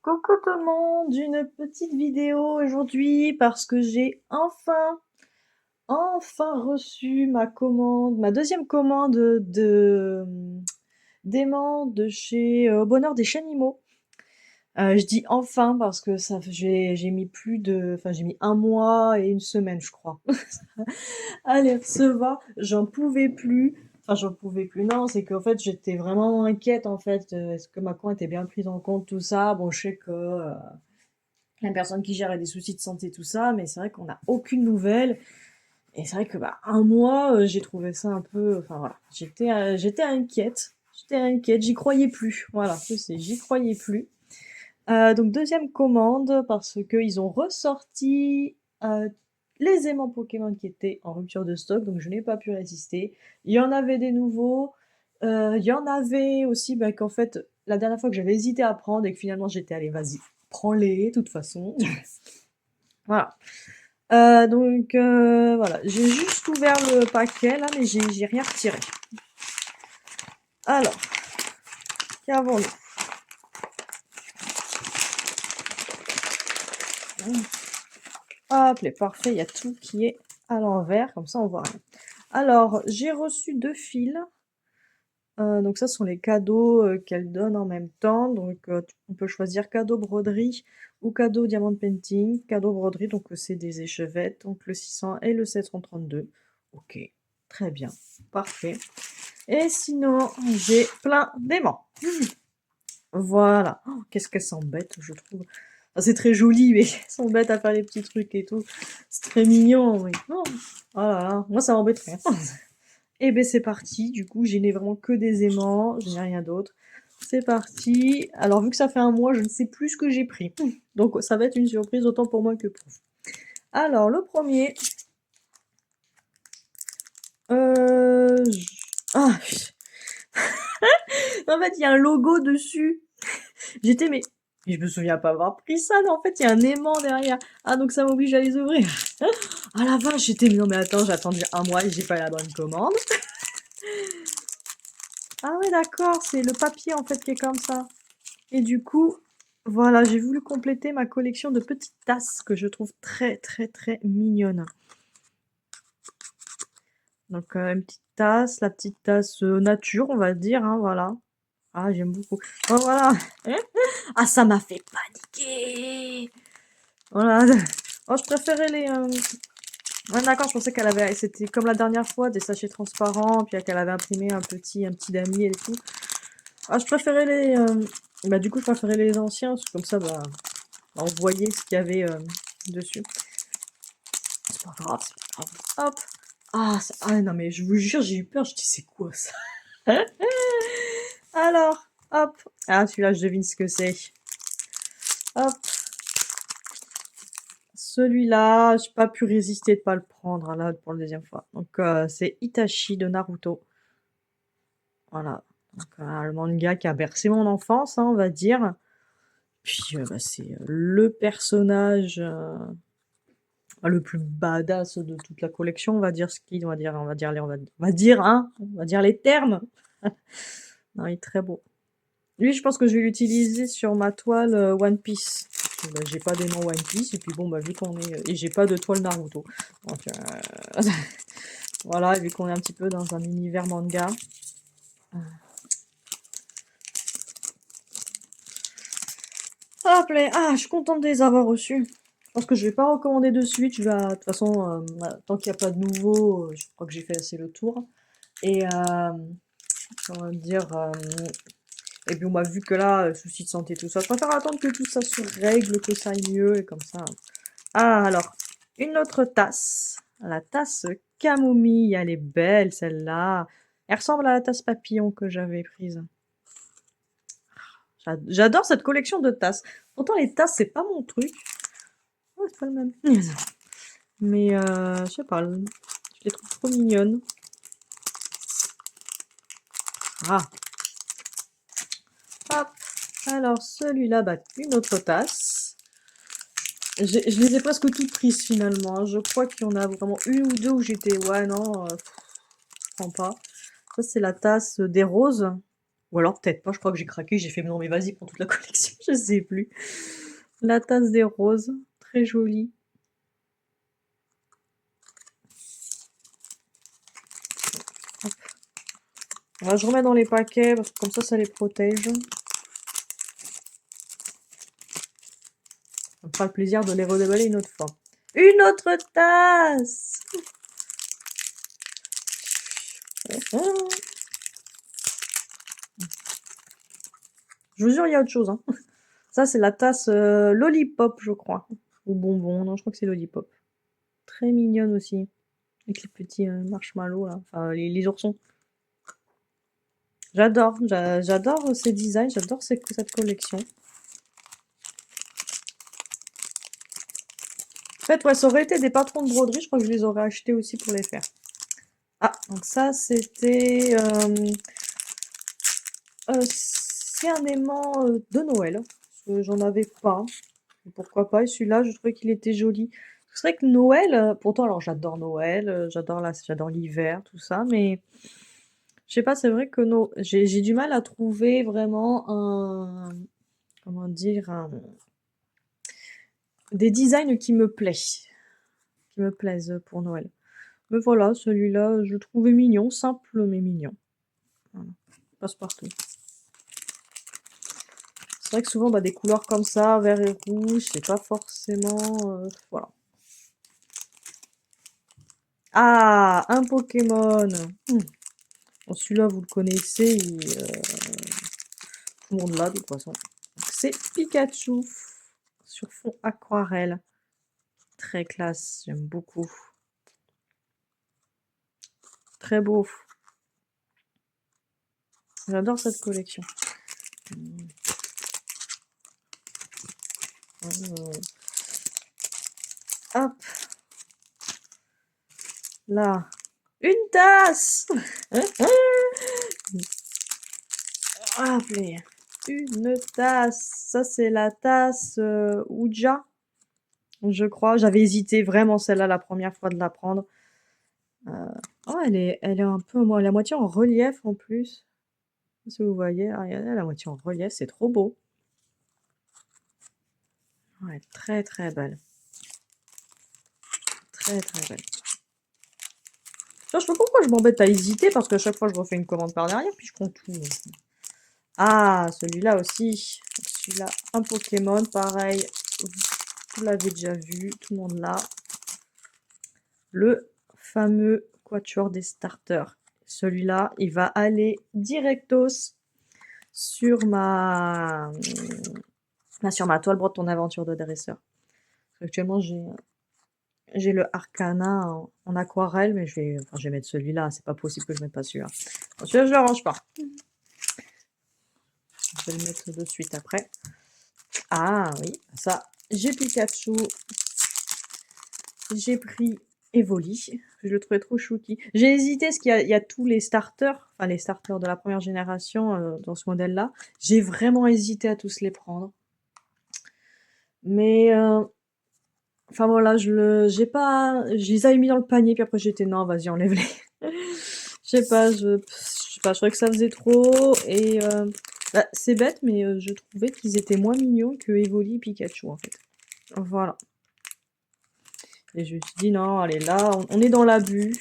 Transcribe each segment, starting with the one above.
Coucou tout le monde, une petite vidéo aujourd'hui parce que j'ai enfin reçu ma commande, ma deuxième commande de d'aimants de chez Au Bonheur des Chanimaux. Je dis enfin parce que j'ai mis j'ai mis un mois et une semaine je crois à les recevoir. J'en pouvais plus. Enfin, j'en pouvais plus. Non, c'est qu'en fait, j'étais vraiment inquiète, en fait. Est-ce que ma coin était bien prise en compte, tout ça? Bon, je sais que la personne qui gère a des soucis de santé, tout ça, mais c'est vrai qu'on n'a aucune nouvelle. Et c'est vrai que, bah, un mois, j'ai trouvé ça un peu, enfin voilà. J'étais inquiète. J'étais inquiète, j'y croyais plus. Voilà, j'y croyais plus. Donc deuxième commande parce qu'ils ont ressorti les aimants Pokémon qui étaient en rupture de stock, donc je n'ai pas pu résister. Il y en avait des nouveaux. Il y en avait aussi bah, qu'en fait, la dernière fois que j'avais hésité à prendre et que finalement j'étais allée, vas-y, prends-les, de toute façon. Voilà. Voilà, j'ai juste ouvert le paquet là, mais j'ai rien retiré. Alors, qu'avons-nous? Hop, les parfait, il y a tout qui est à l'envers, comme ça on voit rien. Alors, j'ai reçu 2 fils. Donc ça, ce sont les cadeaux qu'elle donne en même temps. Donc on peut choisir cadeau broderie ou cadeau diamant painting. Cadeau broderie, donc c'est des échevettes, donc le 600 et le 732. Ok, très bien, parfait. Et sinon, j'ai plein d'aimants. Voilà. Oh, qu'est-ce qu'elle s'embête, je trouve. Enfin, c'est très joli, mais elle s'embête à faire les petits trucs et tout. C'est très mignon, oui. Oh, oh là là, moi ça m'embêterait. Et ben c'est parti, du coup, je n'ai vraiment que des aimants, je n'ai rien d'autre. C'est parti. Alors, vu que ça fait un mois, je ne sais plus ce que j'ai pris. Donc, ça va être une surprise autant pour moi que pour vous. Alors, le premier. je- Ah, en fait, il y a un logo dessus. J'étais, mais je me souviens pas avoir pris ça, mais en fait, il y a un aimant derrière. Ah, donc ça m'oblige à les ouvrir. Ah la vache, j'étais, mais non, mais attends, j'ai attendu un mois et j'ai pas la bonne commande. Ah ouais, d'accord, c'est le papier en fait qui est comme ça. Et du coup, voilà, j'ai voulu compléter ma collection de petites tasses que je trouve très très très mignonnes. Donc une petite tasse, la petite tasse nature, on va dire, hein, voilà. Ah, j'aime beaucoup. Oh, voilà. Ah, ça m'a fait paniquer. Voilà. Oh, je préférais les... Ouais, d'accord, je pensais qu'elle avait... C'était comme la dernière fois, des sachets transparents, puis qu'elle avait imprimé un petit damier et tout. Ah, je préférais les... Bah, du coup, je préférais les anciens, parce que comme ça, bah, on voyait ce qu'il y avait dessus. C'est pas grave, c'est pas grave. Hop. Ah, ah, non, mais je vous jure, j'ai eu peur. Je dis, c'est quoi ça? Alors, hop. Ah, celui-là, je devine ce que c'est. Hop. Celui-là, j'ai pas pu résister de pas le prendre, hein, là, pour la deuxième fois. Donc, c'est Itachi de Naruto. Voilà. Donc, le manga qui a bercé mon enfance, hein, on va dire. Puis, bah, c'est le personnage le plus badass de toute la collection, on va dire ce qu'il, on va dire les termes. Non, il est très beau. Lui, je pense que je vais l'utiliser sur ma toile One Piece. Bah, j'ai pas d'aimant One Piece, et puis bon, bah, vu qu'on est... Et j'ai pas de toile Naruto. Donc, voilà, vu qu'on est un petit peu dans un univers manga. Hop là, ah, je suis contente de les avoir reçus. Je pense que je vais pas recommander de suite. De toute façon, tant qu'il n'y a pas de nouveau, je crois que j'ai fait assez le tour. Et comment dire, et puis on m'a vu que là, souci de santé, tout ça. Je préfère attendre que tout ça se règle, que ça aille mieux, et comme ça. Ah, alors, une autre tasse. La tasse camomille, elle est belle celle-là. Elle ressemble à la tasse papillon que j'avais prise. J'adore cette collection de tasses. Pourtant, les tasses, c'est pas mon truc. Ouais, c'est pas le même. Mais, je sais pas, je les trouve trop mignonnes. Ah, hop. Alors, celui-là, bah, une autre tasse. Je les ai presque toutes prises finalement, hein. Je crois qu'il y en a vraiment une ou deux où j'étais, ouais, non, je prends pas. Ça, c'est la tasse des roses. Ou alors peut-être pas, je crois que j'ai craqué, j'ai fait: «Non mais vas-y, prends toute la collection», je sais plus. La tasse des roses, très jolie. Hop. Je remets dans les paquets parce que comme ça les protège. Ça me fera le plaisir de les redéballer une autre fois. Une autre tasse! Je vous jure, il y a autre chose, hein. Ça, c'est la tasse Lollipop, je crois. Ou bonbon, non, je crois que c'est Lollipop. Très mignonne aussi. Avec les petits marshmallows, là. Enfin, les oursons. J'adore ces designs, j'adore cette collection. En fait, ouais, ça aurait été des patrons de broderie, je crois que je les aurais achetés aussi pour les faire. Ah, donc ça, c'était... c'est un aimant de Noël. Parce que j'en avais pas. Et pourquoi pas? Et celui-là, je trouvais qu'il était joli. C'est vrai que Noël, pourtant, alors j'adore Noël, j'adore l'hiver, tout ça, mais je sais pas, c'est vrai que j'ai du mal à trouver vraiment comment dire, des designs qui me plaisent pour Noël. Mais voilà, celui-là, je le trouvais mignon, simple mais mignon. Voilà. Passe-partout. C'est vrai que souvent, bah, des couleurs comme ça, vert et rouge, c'est pas forcément... voilà. Ah, un Pokémon. Bon, celui-là, vous le connaissez, tout le monde l'a de toute façon. C'est Pikachu sur fond aquarelle. Très classe, j'aime beaucoup. Très beau. J'adore cette collection. Hop. Là. Une tasse. Appelez. Une tasse. Ça, c'est la tasse Ouija, je crois. J'avais hésité vraiment celle-là la première fois de la prendre. Oh, elle est un peu, la moitié en relief en plus. Si vous voyez, ah, regardez la moitié en relief, c'est trop beau. Ouais, très très belle. Très très belle. Je sais pas pourquoi je m'embête à hésiter, parce qu'à chaque fois je refais une commande par derrière, puis je prends tout. Ah, celui-là aussi. Celui-là, un Pokémon, pareil. Vous l'avez déjà vu, tout le monde l'a. Le fameux Quatuor des starters. Celui-là, il va aller directos sur sur ma toile Brote ton aventure de dresseur. Actuellement, j'ai le Arcana en aquarelle, mais je vais mettre celui-là. C'est pas possible que je mette pas celui-là. Celui-là, je le range pas. Je vais le mettre de suite après. Ah oui, ça, j'ai Pikachu. J'ai pris Evoli. Je le trouvais trop chouki. J'ai hésité parce qu'il y a tous les starters, enfin les starters de la première génération dans ce modèle-là. J'ai vraiment hésité à tous les prendre. Mais enfin voilà, je les avais mis dans le panier, puis après j'étais non, vas-y, enlève-les. Je sais pas, je trouvais que ça faisait trop, et bah, c'est bête, mais je trouvais qu'ils étaient moins mignons que Evoli et Pikachu, en fait. Voilà. Et je me suis dit, non, allez, là, on est dans l'abus.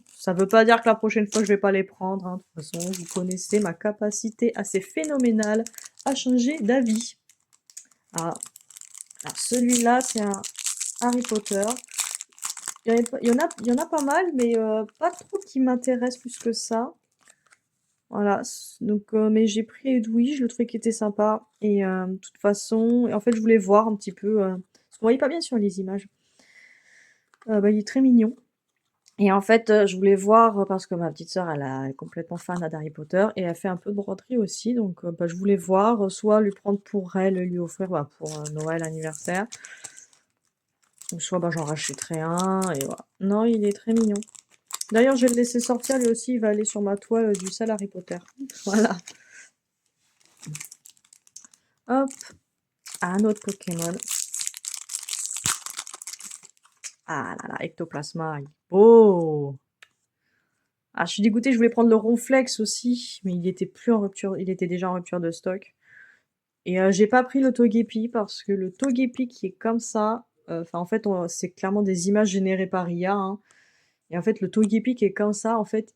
Ça veut pas dire que la prochaine fois, je vais pas les prendre, hein. De toute façon, vous connaissez ma capacité assez phénoménale à changer d'avis. Ah, alors celui-là, c'est un Harry Potter. Il y en a pas mal, mais pas trop qui m'intéressent plus que ça. Voilà, donc, mais j'ai pris Edoui, je le trouvais qu'il était sympa. Et de toute façon, en fait, je voulais voir un petit peu, parce qu'on voyait pas bien sur les images. Bah, il est très mignon. Et en fait, je voulais voir, parce que ma petite sœur, elle est complètement fan d'Harry Potter, et elle fait un peu de broderie aussi, donc bah, je voulais voir, soit lui prendre pour elle, lui offrir bah, pour Noël, anniversaire, ou soit bah, j'en rachèterai un, et voilà. Non, il est très mignon. D'ailleurs, je vais le laisser sortir, lui aussi, il va aller sur ma toile du sale Harry Potter. Voilà. Hop, un autre Pokémon. Ah là là, Ectoplasma, il est beau. Ah, je suis dégoûtée, je voulais prendre le Ronflex aussi, mais il était plus en rupture, il était déjà en rupture de stock. Et j'ai pas pris le Togepi parce que le Togepi qui est comme ça, enfin en fait c'est clairement des images générées par IA, hein. Et en fait le Togepi qui est comme ça, en fait,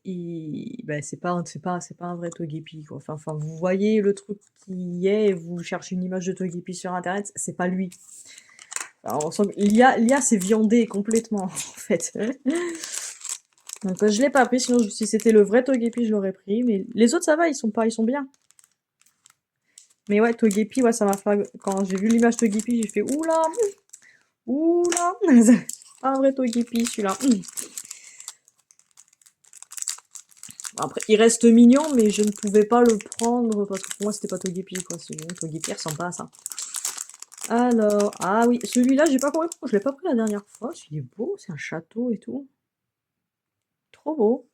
bah, c'est pas un vrai Togepi quoi. Enfin vous voyez le truc qui y est et vous cherchez une image de Togepi sur internet, c'est pas lui. Alors, on sent que l'IA s'est viandée complètement en fait. Donc je l'ai pas pris, sinon si c'était le vrai Togepi je l'aurais pris, mais les autres ça va, ils sont bien. Mais ouais, Togepi, ouais, ça m'a fait. Quand j'ai vu l'image Togepi, j'ai fait oula, oula, c'est pas un vrai Togepi celui-là. Après, il reste mignon, mais je ne pouvais pas le prendre parce que pour moi c'était pas Togepi quoi. Togepi il ressemble pas à ça. Alors, ah oui, celui-là, j'ai pas compris pourquoi je l'ai pas pris la dernière fois. Il est beau, c'est un château et tout. Trop beau.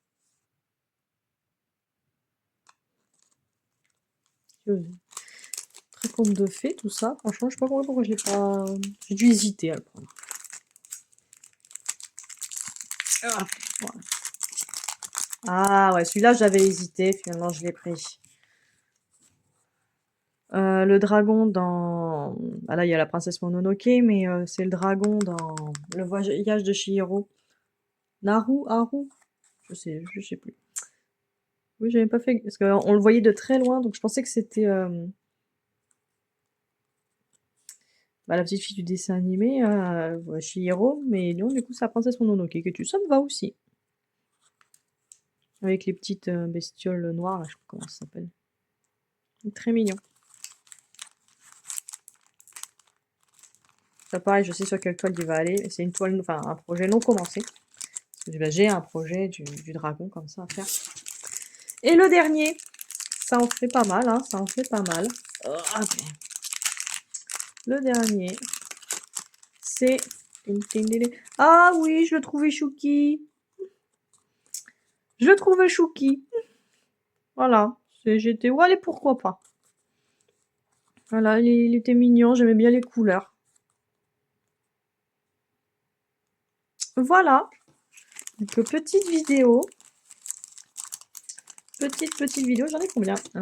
Très conte de fées, tout ça. Franchement, je sais pas compris pourquoi je l'ai pas. J'ai dû hésiter à le prendre. Ah, voilà. Ah ouais, celui-là j'avais hésité, finalement je l'ai pris. Le dragon dans... Ah là il y a la princesse Mononoke, mais c'est le dragon dans le voyage de Chihiro. Naru, Haru? Je sais plus. Oui, j'avais pas fait... Parce qu'on le voyait de très loin, donc je pensais que c'était bah, la petite fille du dessin animé, Chihiro, mais non, du coup c'est la princesse Mononoke, que tu ça me va aussi. Avec les petites bestioles noires, là, je sais pas comment ça s'appelle. Très mignon. Ça pareil, je sais sur quelle toile il va aller, mais c'est une toile, enfin un projet non commencé. J'ai un projet du dragon comme ça à faire. Et le dernier, ça en fait pas mal, hein, ça en fait pas mal. Le dernier, c'est... Ah oui, je le trouvais chouki. Je le trouvais chouki. Voilà, j'étais... Ouais, allez, pourquoi pas. Voilà, il était mignon, j'aimais bien les couleurs. Voilà, donc petite vidéo. Petite vidéo, j'en ai combien? 1,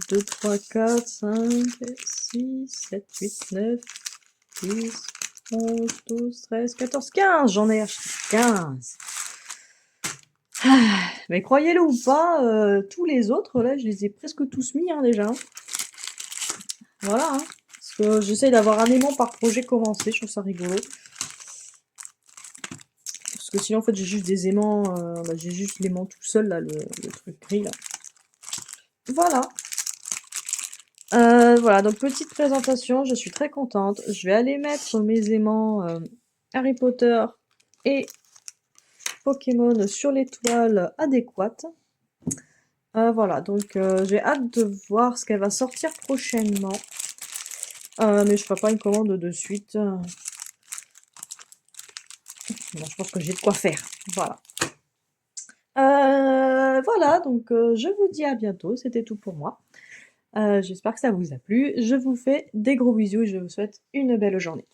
2, 3, 4, 5, 6, 7, 8, 9, 10, 11, 12, 13, 14, 15. J'en ai acheté 15. Mais croyez-le ou pas, tous les autres, là, je les ai presque tous mis hein, déjà. Voilà. Hein. Parce que j'essaye d'avoir un aimant par projet commencé, je trouve ça rigolo. Parce que sinon, en fait, j'ai juste des aimants, bah, j'ai juste l'aimant tout seul, là, le truc gris, là. Voilà. Voilà, donc petite présentation, je suis très contente. Je vais aller mettre mes aimants Harry Potter et Pokémon sur les toiles adéquates. Voilà, donc j'ai hâte de voir ce qu'elle va sortir prochainement. Mais je ferai pas une commande de suite. Bon, je pense que j'ai de quoi faire. Voilà. Voilà, donc je vous dis à bientôt. C'était tout pour moi. J'espère que ça vous a plu. Je vous fais des gros bisous et je vous souhaite une belle journée.